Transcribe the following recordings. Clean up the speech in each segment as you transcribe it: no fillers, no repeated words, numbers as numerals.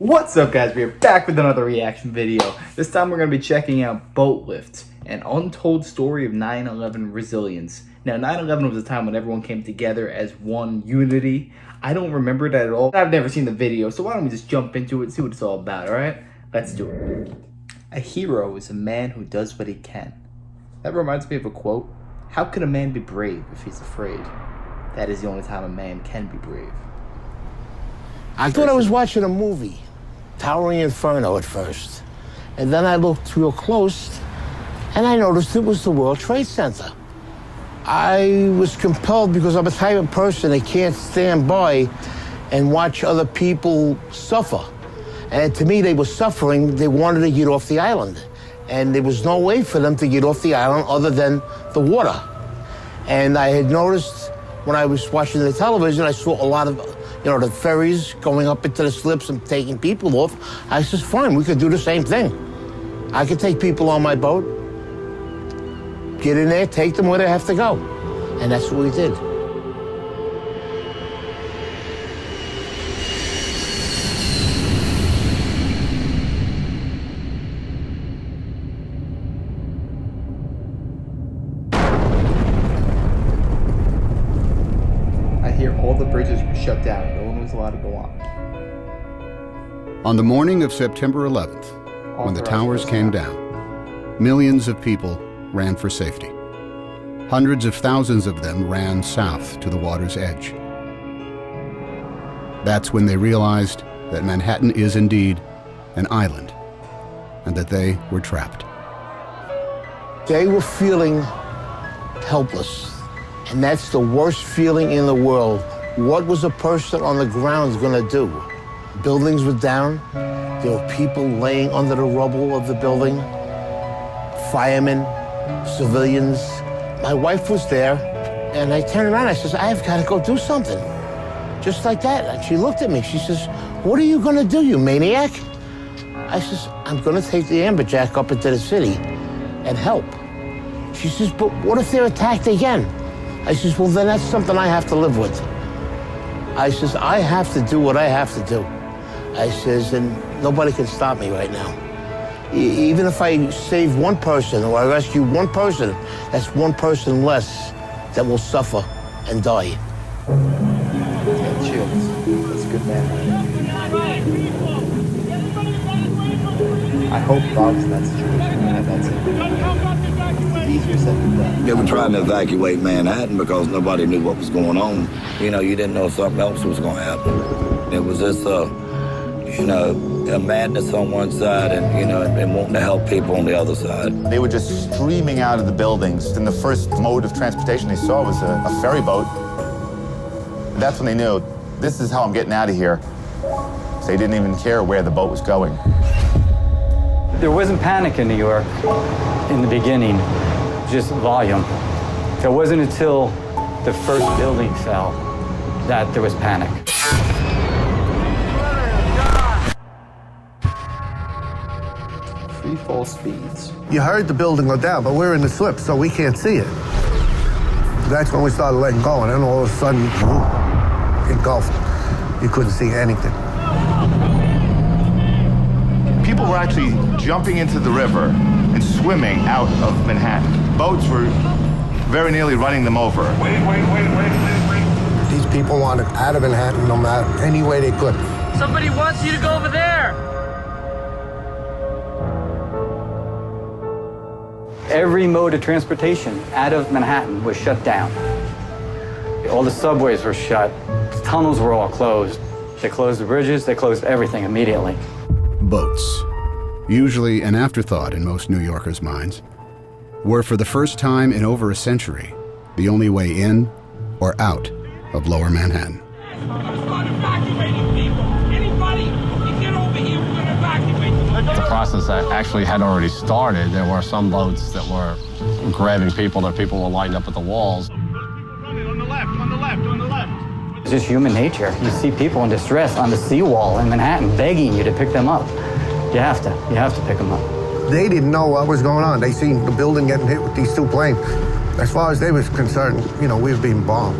What's up, guys? We are back with another reaction video. This time we're going to be checking out Boatlift, an untold story of 9/11 resilience. Now, 9/11 was a time when everyone came together as one unity. I don't remember that at all. I've never seen the video, so why don't we just jump into it and see what it's all about, alright? Let's do it. A hero is a man who does what he can. That reminds me of a quote. How can a man be brave if he's afraid? That is the only time a man can be brave. I thought I was watching a movie. Towering Inferno at first. And then I looked real close and I noticed it was the World Trade Center. I was compelled because I'm a type of person that can't stand by and watch other people suffer. And to me, they were suffering. They wanted to get off the island. And there was no way for them to get off the island other than the water. And I had noticed when I was watching the television, I saw a lot of the ferries going up into the slips and taking people off. I said, fine, we could do the same thing. I could take people on my boat, get in there, take them where they have to go. And that's what we did. I hear all the bridges were shut down. No one was allowed to go on. On the morning of September 11th, when the towers came down, millions of people ran for safety. Hundreds of thousands of them ran south to the water's edge. That's when they realized that Manhattan is indeed an island and that they were trapped. They were feeling helpless. And that's the worst feeling in the world. What was a person on the ground going to do? Buildings were down. There were people laying under the rubble of the building. Firemen, civilians. My wife was there, and I turned around. I says, I've got to go do something. Just like that. And she looked at me. She says, what are you going to do, you maniac? I says, I'm going to take the amberjack up into the city and help. She says, but what if they're attacked again? I says, well, then that's something I have to live with. I says, I have to do what I have to do. I says, and nobody can stop me right now. Even if I save one person or I rescue one person, that's one person less that will suffer and die. Yeah, chills. That's a good man. I hope Bob's in that situation. That's it. Easier said than done. They were trying to evacuate Manhattan because nobody knew what was going on. You didn't know if something else was going to happen. It was just, a madness on one side and wanting to help people on the other side. They were just streaming out of the buildings. And the first mode of transportation they saw was a ferry boat. That's when they knew, this is how I'm getting out of here. So they didn't even care where the boat was going. There wasn't panic in New York in the beginning, just volume. It wasn't until the first building fell that there was panic. Free fall speeds. You heard the building go down, but we're in the slip, so we can't see it. That's when we started letting go, and then all of a sudden, engulfed. You couldn't see anything. People were actually jumping into the river and swimming out of Manhattan. Boats were very nearly running them over. Wait. These people wanted out of Manhattan no matter any way they could. Somebody wants you to go over there. Every mode of transportation out of Manhattan was shut down. All the subways were shut. The tunnels were all closed. They closed the bridges. They closed everything immediately. Boats, usually an afterthought in most New Yorkers' minds, were for the first time in over a century the only way in or out of Lower Manhattan. We're going to start evacuating people. Anybody can get over here, we're going to evacuate them. The process actually had already started. There were some boats that were grabbing people, that people were lined up at the walls. On the left. It's just human nature. You see people in distress on the seawall in Manhattan begging you to pick them up. You have to pick them up. They didn't know what was going on. They seen the building getting hit with these two planes. As far as they was concerned, we were being bombed.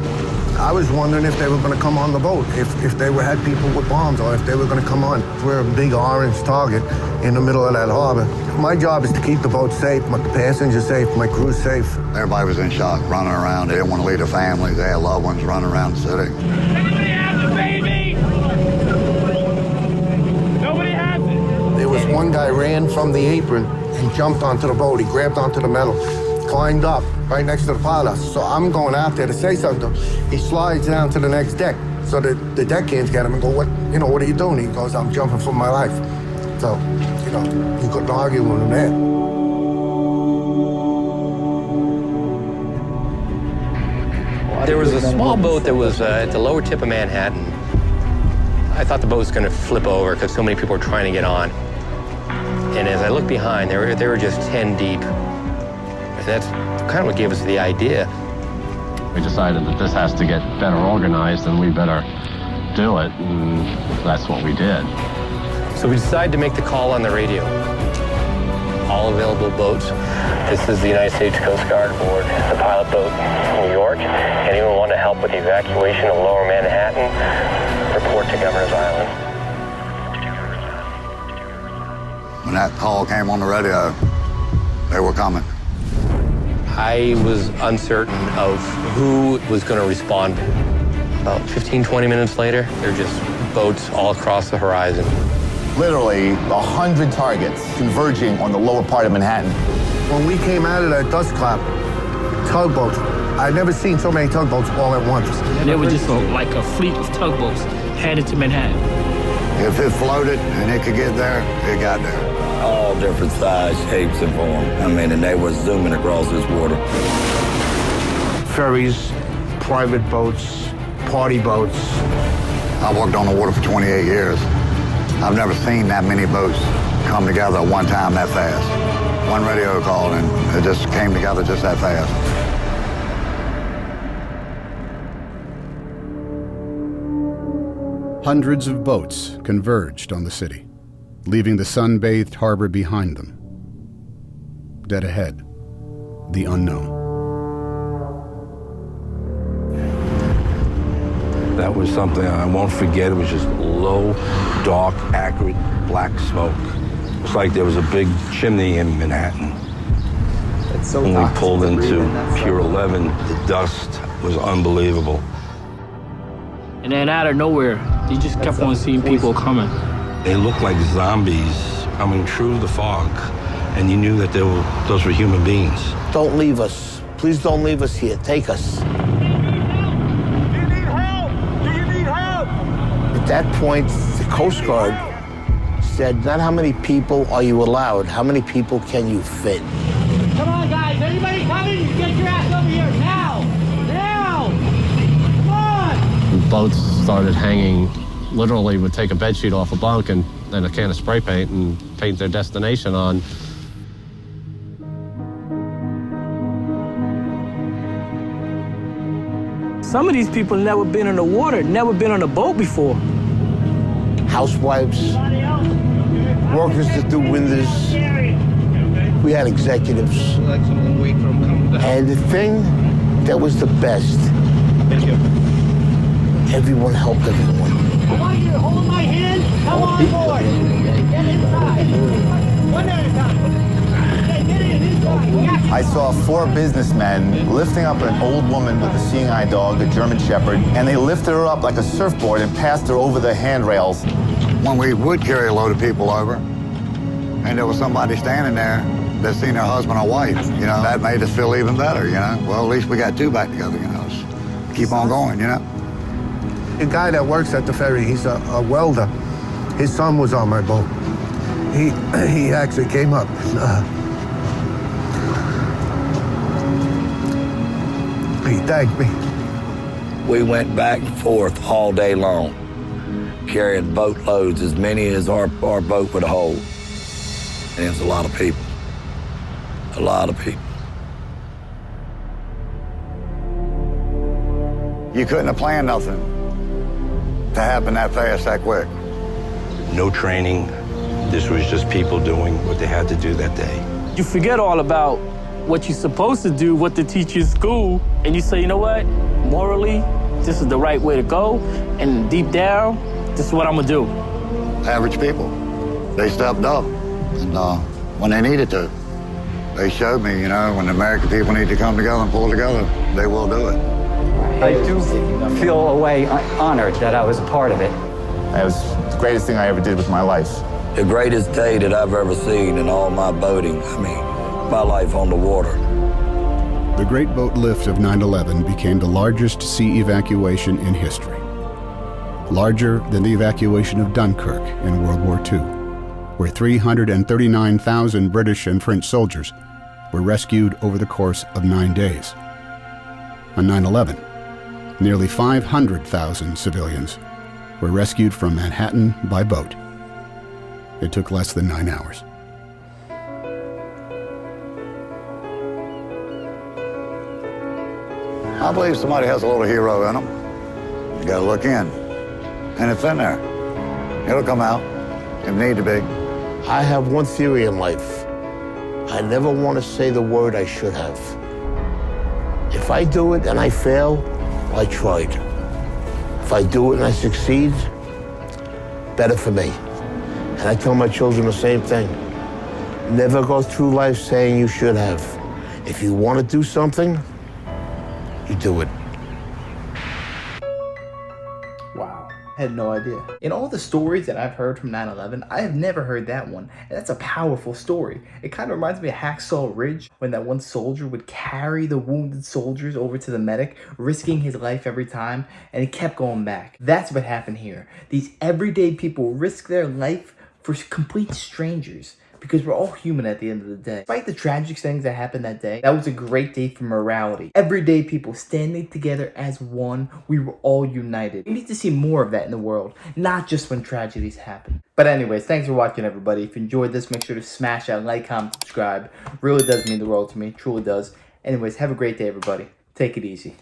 I was wondering if they were going to come on the boat, if they had people with bombs, or if they were going to come on. We're a big orange target in the middle of that harbor. My job is to keep the boat safe, my passengers safe, my crew safe. Everybody was in shock, running around. They didn't want to leave their families. They had loved ones running around the city. Nobody has it, baby! Nobody has it! There was one guy ran from the apron and jumped onto the boat. He grabbed onto the metal, climbed up right next to the pilot. So I'm going out there to say something to him. He slides down to the next deck. So the deckhands get him and go, what are you doing? He goes, I'm jumping for my life. So, you couldn't argue with him there. There was a small boat that was at the lower tip of Manhattan. I thought the boat was going to flip over because so many people were trying to get on. And as I looked behind, they were just 10 deep. And that's kind of what gave us the idea. We decided that this has to get better organized and we better do it, and that's what we did. So we decided to make the call on the radio. All available boats. This is the United States Coast Guard aboard the pilot boat, New York. Anyone want to help with the evacuation of Lower Manhattan? Report to Governor's Island. When that call came on the radio, they were coming. I was uncertain of who was going to respond. About 15, 20 minutes later, there are just boats all across the horizon. Literally 100 targets converging on the lower part of Manhattan. When we came out of that dust cloud, tugboats, I'd never seen so many tugboats all at once. There was just like a fleet of tugboats headed to Manhattan. If it floated and it could get there, it got there. All different size, shapes, and forms. And they were zooming across this water. Ferries, private boats, party boats. I worked on the water for 28 years. I've never seen that many boats come together at one time that fast. One radio call and it just came together just that fast. Hundreds of boats converged on the city, leaving the sun-bathed harbor behind them. Dead ahead, the unknown. That was something I won't forget. It was just low, dark, acrid, black smoke. It's like there was a big chimney in Manhattan. It's so when we pulled into Pier so 11, the dust was unbelievable. And then out of nowhere, you just kept on seeing people coming. They looked like zombies coming through the fog, and you knew that those were human beings. Don't leave us. Please don't leave us here. Take us. At that point, the Coast Guard said, not how many people are you allowed, how many people can you fit? Come on, guys. Anybody coming? Get your ass over here now. Now. Come on. Boats started hanging, literally would take a bedsheet off a bunk and then a can of spray paint and paint their destination on. Some of these people never been in the water, never been on a boat before. Housewives, workers that do windows. We had executives. And the thing that was the best, everyone helped everyone. I want you to hold my hand. Come on board. Get inside. One at a time. Get inside. I saw 4 businessmen lifting up an old woman with a seeing eye dog, a German Shepherd, and they lifted her up like a surfboard and passed her over the handrails. When we would carry a load of people over, and there was somebody standing there that seen their husband or wife, that made us feel even better, Well, at least we got 2 back together, Just keep on going, The guy that works at the ferry, he's a welder. His son was on my boat. He actually came up. He thanked me. We went back and forth all day long, carrying boatloads, as many as our boat would hold. And it's a lot of people. A lot of people. You couldn't have planned nothing to happen that fast, that quick. No training. This was just people doing what they had to do that day. You forget all about what you're supposed to do, what they teach you in school, and you say, you know what? Morally, this is the right way to go, and deep down, this is what I'm gonna do. Average people, they stepped up, and when they needed to, they showed me, you know, when the American people need to come together and pull together, they will do it. I do feel a way honored that I was a part of it. It was the greatest thing I ever did with my life. The greatest day that I've ever seen in all my boating. I mean, my life on the water. The Great Boat Lift of 9/11 became the largest sea evacuation in history. Larger than the evacuation of Dunkirk in World War II, where 339,000 British and French soldiers were rescued over the course of 9 days. On 9/11, nearly 500,000 civilians were rescued from Manhattan by boat. It took less than 9 hours. I believe somebody has a little hero in them. You gotta look in, and it's in there. It'll come out, if need to be. I have one theory in life. I never want to say the word I should have. If I do it and I fail, I tried. If I do it and I succeed, better for me. And I tell my children the same thing. Never go through life saying you should have. If you want to do something, you do it. Wow, I had no idea. In all the stories that I've heard from 9/11, I have never heard that one. And that's a powerful story. It kind of reminds me of Hacksaw Ridge, when that one soldier would carry the wounded soldiers over to the medic, risking his life every time, and he kept going back. That's what happened here. These everyday people risk their life for complete strangers, because we're all human at the end of the day. Despite the tragic things that happened that day, that was a great day for morality. Everyday people standing together as one, we were all united. We need to see more of that in the world, not just when tragedies happen. But anyways, thanks for watching, everybody. If you enjoyed this, make sure to smash that like, comment, subscribe. Really does mean the world to me, truly does. Anyways, have a great day, everybody. Take it easy.